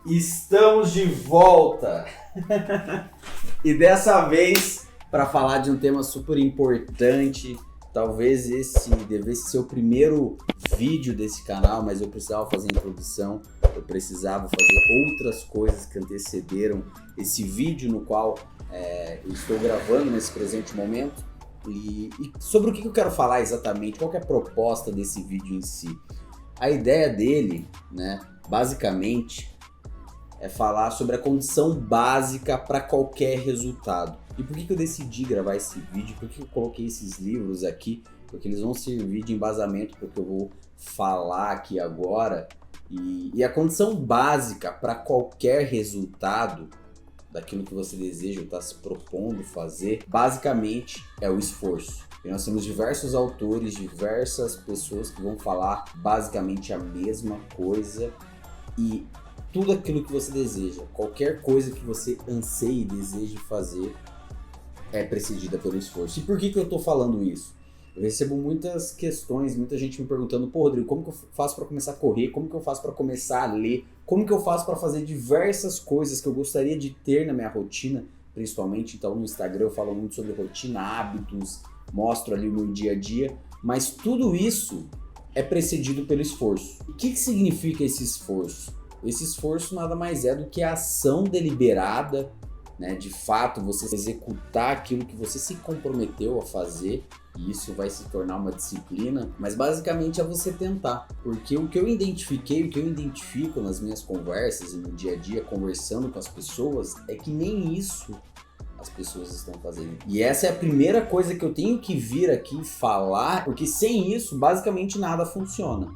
Estamos de volta! E dessa vez para falar de um tema super importante. Talvez esse devesse ser o primeiro vídeo desse canal, mas eu precisava fazer a introdução, eu precisava fazer outras coisas que antecederam esse vídeo no qual eu estou gravando nesse presente momento. E sobre o que eu quero falar exatamente, qual que é a proposta desse vídeo em si? A ideia dele, né, basicamente, é falar sobre a condição básica para qualquer resultado. E por que eu decidi gravar esse vídeo? Por que eu coloquei esses livros aqui? Porque eles vão servir de embasamento para o que eu vou falar aqui agora. E a condição básica para qualquer resultado daquilo que você deseja ou está se propondo fazer, basicamente é o esforço. E nós temos diversos autores, diversas pessoas que vão falar basicamente a mesma coisa. E tudo aquilo que você deseja, qualquer coisa que você anseie e deseje fazer, é precedida pelo esforço. E por que eu estou falando isso? Eu recebo muitas questões, muita gente me perguntando: pô, Rodrigo, como que eu faço para começar a correr? Como que eu faço para começar a ler? Como que eu faço para fazer diversas coisas que eu gostaria de ter na minha rotina, principalmente? Então no Instagram eu falo muito sobre rotina, hábitos, mostro ali o meu dia a dia, mas tudo isso é precedido pelo esforço. O que significa esse esforço? Esse esforço nada mais é do que a ação deliberada, né? De fato, você executar aquilo que você se comprometeu a fazer, e isso vai se tornar uma disciplina, mas basicamente é você tentar. Porque o que eu identifiquei, o que eu identifico nas minhas conversas e no dia a dia, conversando com as pessoas, é que nem isso as pessoas estão fazendo. E essa é a primeira coisa que eu tenho que vir aqui falar, porque sem isso, basicamente nada funciona.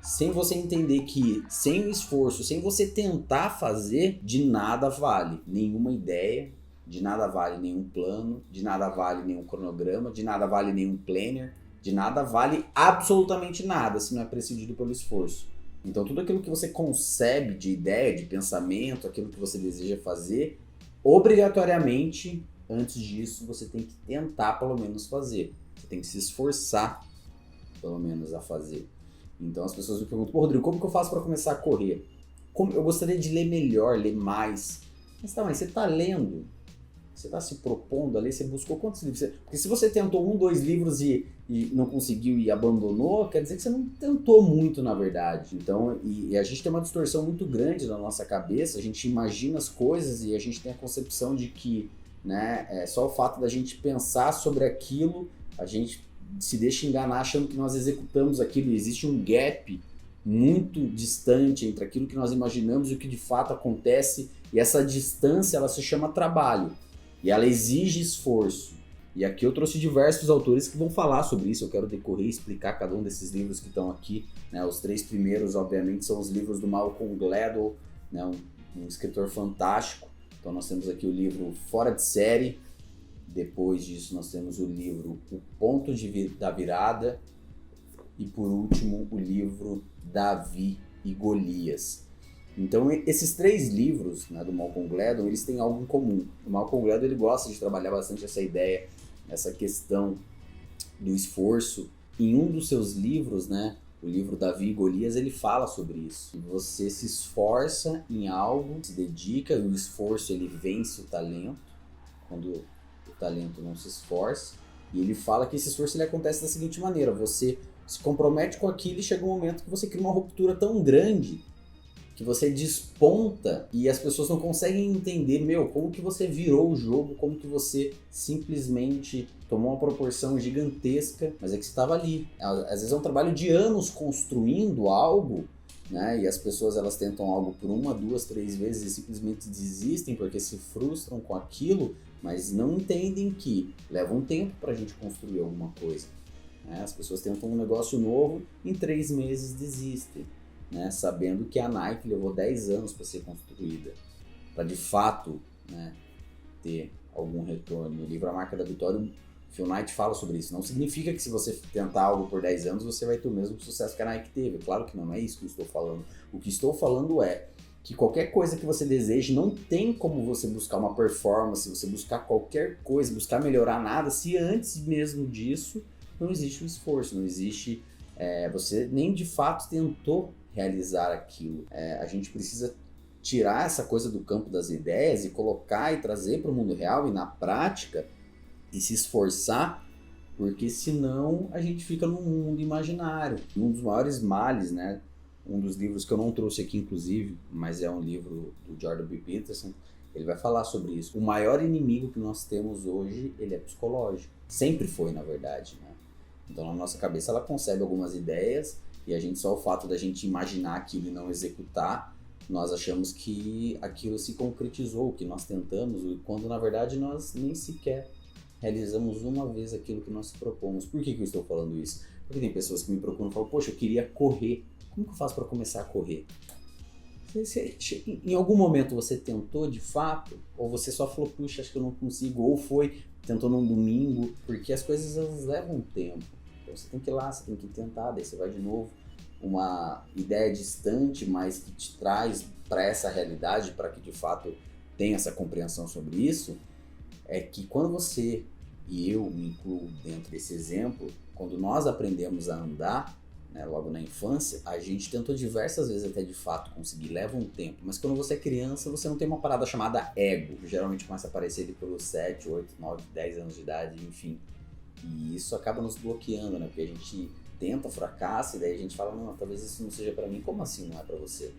Sem você entender que sem o esforço, sem você tentar fazer, de nada vale nenhuma ideia, de nada vale nenhum plano, de nada vale nenhum cronograma, de nada vale nenhum planner, de nada vale absolutamente nada se não é precedido pelo esforço. Então tudo aquilo que você concebe de ideia, de pensamento, aquilo que você deseja fazer, obrigatoriamente, antes disso, você tem que tentar pelo menos fazer. Você tem que se esforçar pelo menos a fazer. Então as pessoas me perguntam: pô, Rodrigo, como que eu faço para começar a correr? Eu gostaria de ler melhor, ler mais. Mas você tá lendo? Você tá se propondo a ler? Você buscou quantos livros? Porque se você tentou 1, 2 livros e não conseguiu e abandonou, quer dizer que você não tentou muito, na verdade. Então, e a gente tem uma distorção muito grande na nossa cabeça, a gente imagina as coisas e a gente tem a concepção de que, né, só o fato da gente pensar sobre aquilo, a gente se deixa enganar achando que nós executamos aquilo. E existe um gap muito distante entre aquilo que nós imaginamos e o que de fato acontece, e essa distância ela se chama trabalho e ela exige esforço. E aqui eu trouxe diversos autores que vão falar sobre isso. Eu quero decorrer e explicar cada um desses livros que estão aqui, né? Os 3 primeiros, obviamente, são os livros do Malcolm Gladwell, né? um escritor fantástico. Então nós temos aqui o livro Fora de Série. Depois disso nós temos o livro O Ponto da Virada e por último o livro Davi e Golias. Então esses 3 livros, né, do Malcolm Gladwell, eles têm algo em comum. O Malcolm Gladwell ele gosta de trabalhar bastante essa ideia, essa questão do esforço. Em um dos seus livros, né, o livro Davi e Golias, ele fala sobre isso. Você se esforça em algo, se dedica, e o esforço ele vence o talento, quando o talento não se esforça. E ele fala que esse esforço ele acontece da seguinte maneira: você se compromete com aquilo e chega um momento que você cria uma ruptura tão grande que você desponta e as pessoas não conseguem entender, como que você virou o jogo, como que você simplesmente tomou uma proporção gigantesca, mas é que você estava ali. Às vezes é um trabalho de anos construindo algo, né? E as pessoas elas tentam algo por 1, 2, 3 vezes e simplesmente desistem porque se frustram com aquilo, mas não entendem que leva um tempo para a gente construir alguma coisa, né? As pessoas tentam um negócio novo, em 3 meses desistem, né? Sabendo que a Nike levou 10 anos para ser construída, para de fato, né, ter algum retorno. No livro A Marca da Vitória, o Phil Knight fala sobre isso. Não significa que se você tentar algo por 10 anos, você vai ter o mesmo sucesso que a Nike teve. Claro que não é isso que eu estou falando. O que estou falando é que qualquer coisa que você deseje, não tem como você buscar uma performance, você buscar qualquer coisa, buscar melhorar nada, se antes mesmo disso não existe um esforço, não existe, você nem de fato tentou realizar aquilo. A gente precisa tirar essa coisa do campo das ideias e colocar e trazer para o mundo real e na prática e se esforçar, porque senão a gente fica num mundo imaginário. Um dos maiores males, né? Um dos livros que eu não trouxe aqui, inclusive, mas é um livro do Jordan B. Peterson, ele vai falar sobre isso. O maior inimigo que nós temos hoje, ele é psicológico. Sempre foi, na verdade, né? Então, na nossa cabeça, ela concebe algumas ideias e a gente, só o fato da gente imaginar aquilo e não executar, nós achamos que aquilo se concretizou, que nós tentamos, quando, na verdade, nós nem sequer realizamos uma vez aquilo que nós propomos. Por que eu estou falando isso? Porque tem pessoas que me procuram e falam, poxa, eu queria correr. Como que eu faço para começar a correr? Em algum momento você tentou de fato? Ou você só falou, puxa, acho que eu não consigo? Ou tentou num domingo? Porque as coisas elas levam tempo. Então você tem que ir lá, você tem que tentar, daí você vai de novo. Uma ideia distante, mas que te traz para essa realidade, para que de fato tenha essa compreensão sobre isso, é que quando você, e eu me incluo dentro desse exemplo, quando nós aprendemos a andar, né, logo na infância, a gente tentou diversas vezes até de fato conseguir, leva um tempo, mas quando você é criança, você não tem uma parada chamada ego, que geralmente começa a aparecer ali pelos 7, 8, 9, 10 anos de idade, enfim. E isso acaba nos bloqueando, né, porque a gente tenta, fracassa, e daí a gente fala, não, talvez isso não seja pra mim. Como assim não é pra você?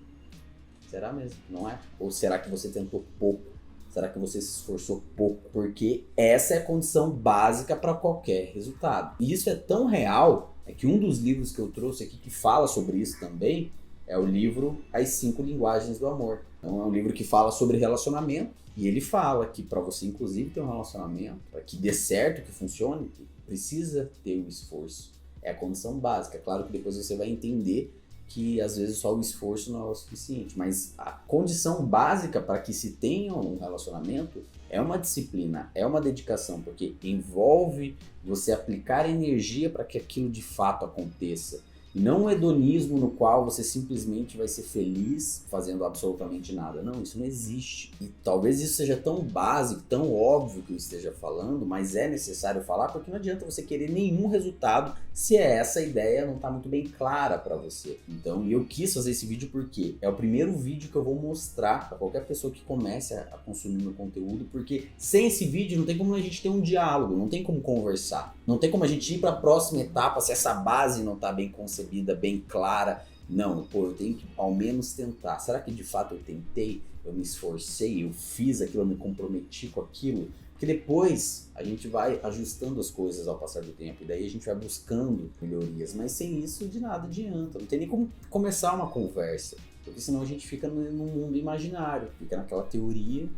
Será mesmo? Não é? Ou será que você tentou pouco? Será que você se esforçou pouco? Porque essa é a condição básica para qualquer resultado. E isso é tão real, é que um dos livros que eu trouxe aqui que fala sobre isso também é o livro As 5 Linguagens do Amor. Então é um livro que fala sobre relacionamento e ele fala que para você inclusive ter um relacionamento, para que dê certo, que funcione, precisa ter o esforço. É a condição básica. Claro que depois você vai entender que às vezes só o esforço não é o suficiente, mas a condição básica para que se tenha um relacionamento é uma disciplina, é uma dedicação, porque envolve você aplicar energia para que aquilo de fato aconteça. E não um hedonismo no qual você simplesmente vai ser feliz fazendo absolutamente nada. Não, isso não existe. E talvez isso seja tão básico, tão óbvio que eu esteja falando, mas é necessário falar porque não adianta você querer nenhum resultado se essa ideia não está muito bem clara para você. Então, eu quis fazer esse vídeo porque é o primeiro vídeo que eu vou mostrar para qualquer pessoa que comece a consumir meu conteúdo, porque sem esse vídeo não tem como a gente ter um diálogo, não tem como conversar, não tem como a gente ir para a próxima etapa se essa base não está bem concebida, bem clara. Não, pô, eu tenho que ao menos tentar. Será que de fato eu tentei? Eu me esforcei, eu fiz aquilo, eu me comprometi com aquilo? Porque depois a gente vai ajustando as coisas ao passar do tempo e daí a gente vai buscando melhorias, mas sem isso de nada adianta, não tem nem como começar uma conversa, porque senão a gente fica num mundo imaginário, fica naquela teoria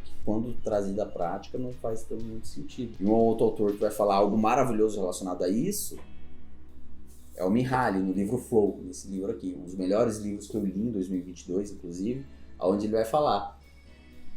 que quando trazida à prática não faz tão muito sentido. E um outro autor que vai falar algo maravilhoso relacionado a isso é o Mihaly, no livro Flow, nesse livro aqui, um dos melhores livros que eu li em 2022, inclusive, onde ele vai falar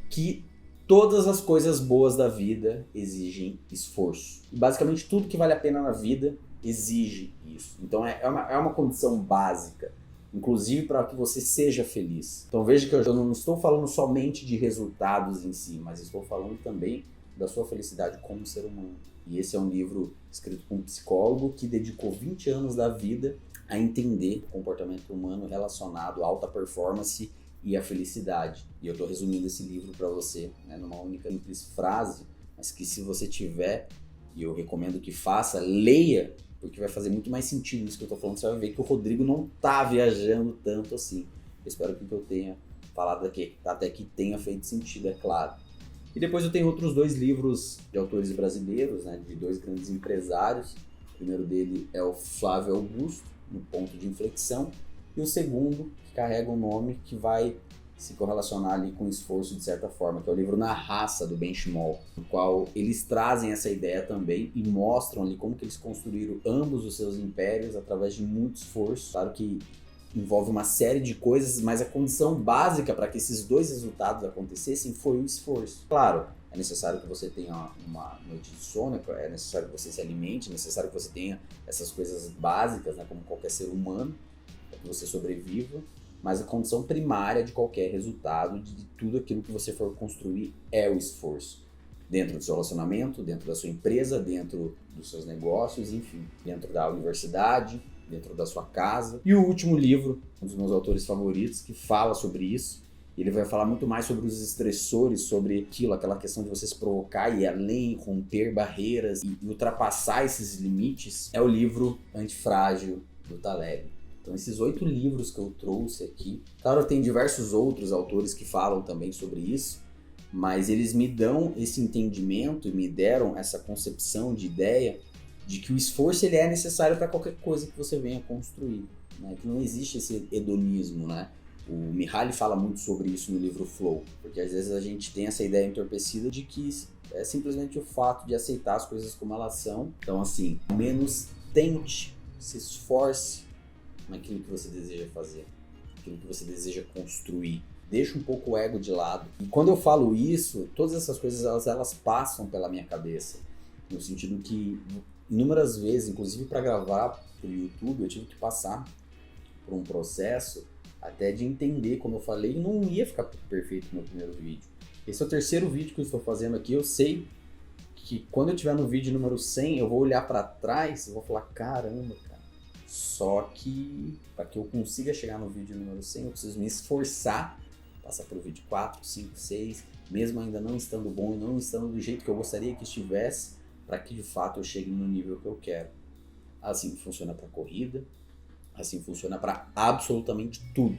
que todas as coisas boas da vida exigem esforço. E basicamente tudo que vale a pena na vida exige isso. Então é uma condição básica, inclusive para que você seja feliz. Então veja que eu não estou falando somente de resultados em si, mas estou falando também da sua felicidade como ser humano. E esse é um livro escrito por um psicólogo que dedicou 20 anos da vida a entender o comportamento humano relacionado à alta performance e à felicidade. E eu estou resumindo esse livro para você, né, numa única simples frase, mas que se você tiver, e eu recomendo que faça, leia, porque vai fazer muito mais sentido isso que eu estou falando. Você vai ver que o Rodrigo não está viajando tanto assim. Eu espero que o que eu tenha falado aqui, até que tenha feito sentido, é claro. E depois eu tenho outros 2 livros de autores brasileiros, né, de 2 grandes empresários. O primeiro dele é o Flávio Augusto, No Ponto de Inflexão, e o segundo, que carrega um nome que vai se correlacionar ali com esforço de certa forma, que é o livro Na Raça, do Benchimol, no qual eles trazem essa ideia também e mostram ali como que eles construíram ambos os seus impérios através de muito esforço. Claro que envolve uma série de coisas, mas a condição básica para que esses 2 resultados acontecessem foi o esforço. Claro, é necessário que você tenha uma noite de sono, é necessário que você se alimente, é necessário que você tenha essas coisas básicas, né, como qualquer ser humano, para que você sobreviva, mas a condição primária de qualquer resultado, de tudo aquilo que você for construir, é o esforço. Dentro do seu relacionamento, dentro da sua empresa, dentro dos seus negócios, enfim, dentro da universidade, dentro da sua casa. E o último livro, um dos meus autores favoritos, que fala sobre isso, Ele vai falar muito mais sobre os estressores, sobre aquela questão de você se provocar e ir além, romper barreiras e ultrapassar esses limites. É o livro Antifrágil, do Taleb. Então esses 8 livros que eu trouxe aqui, claro, tem diversos outros autores que falam também sobre isso, mas eles me dão esse entendimento e me deram essa concepção de ideia de que o esforço ele é necessário para qualquer coisa que você venha construir, né? Que não existe esse hedonismo, né? O Mihaly fala muito sobre isso no livro Flow, porque às vezes a gente tem essa ideia entorpecida de que é simplesmente o fato de aceitar as coisas como elas são. Então assim, menos tente, se esforce naquilo que você deseja fazer, naquilo que você deseja construir. Deixa um pouco o ego de lado. E quando eu falo isso, todas essas coisas elas passam pela minha cabeça, no sentido que inúmeras vezes, inclusive para gravar pro YouTube, eu tive que passar por um processo até de entender, como eu falei, não ia ficar perfeito no meu primeiro vídeo. Esse é o terceiro vídeo que eu estou fazendo aqui. Eu sei que quando eu tiver no vídeo número 100, eu vou olhar para trás e vou falar, caramba, cara. Só que para que eu consiga chegar no vídeo número 100, eu preciso me esforçar, passar pelo vídeo 4, 5, 6, mesmo ainda não estando bom e não estando do jeito que eu gostaria que estivesse, para que de fato eu chegue no nível que eu quero. Assim funciona para corrida, assim funciona para absolutamente tudo.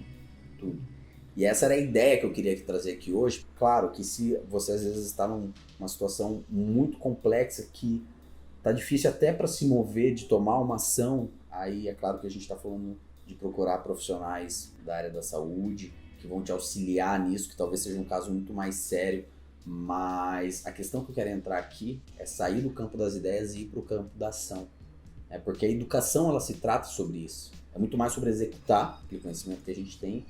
E essa era a ideia que eu queria trazer aqui hoje. Claro que se você às vezes está numa situação muito complexa que tá difícil até para se mover, de tomar uma ação, aí é claro que a gente está falando de procurar profissionais da área da saúde que vão te auxiliar nisso, que talvez seja um caso muito mais sério. Mas a questão que eu quero entrar aqui é sair do campo das ideias e ir para o campo da ação. Porque a educação ela se trata sobre isso. É muito mais sobre executar aquele conhecimento que a gente tem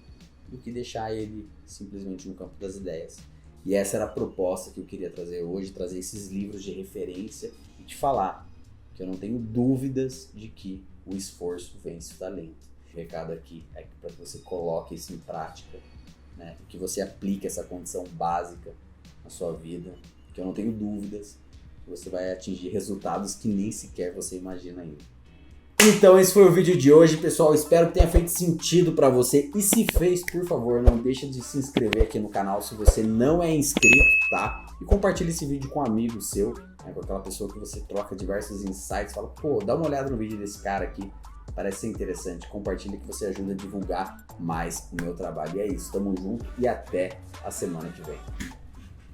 do que deixar ele simplesmente no campo das ideias. E essa era a proposta que eu queria trazer hoje, trazer esses livros de referência e te falar que eu não tenho dúvidas de que o esforço vence o talento. O recado aqui é para que você coloque isso em prática, né? Que você aplique essa condição básica na sua vida, que eu não tenho dúvidas que você vai atingir resultados que nem sequer você imagina ainda. Então esse foi o vídeo de hoje, pessoal. Espero que tenha feito sentido para você. E se fez, por favor, não deixa de se inscrever aqui no canal se você não é inscrito, tá? E compartilhe esse vídeo com um amigo seu, né? Com aquela pessoa que você troca diversos insights. Fala, pô, dá uma olhada no vídeo desse cara aqui. Parece ser interessante. Compartilhe que você ajuda a divulgar mais o meu trabalho. E é isso, tamo junto e até a semana que vem.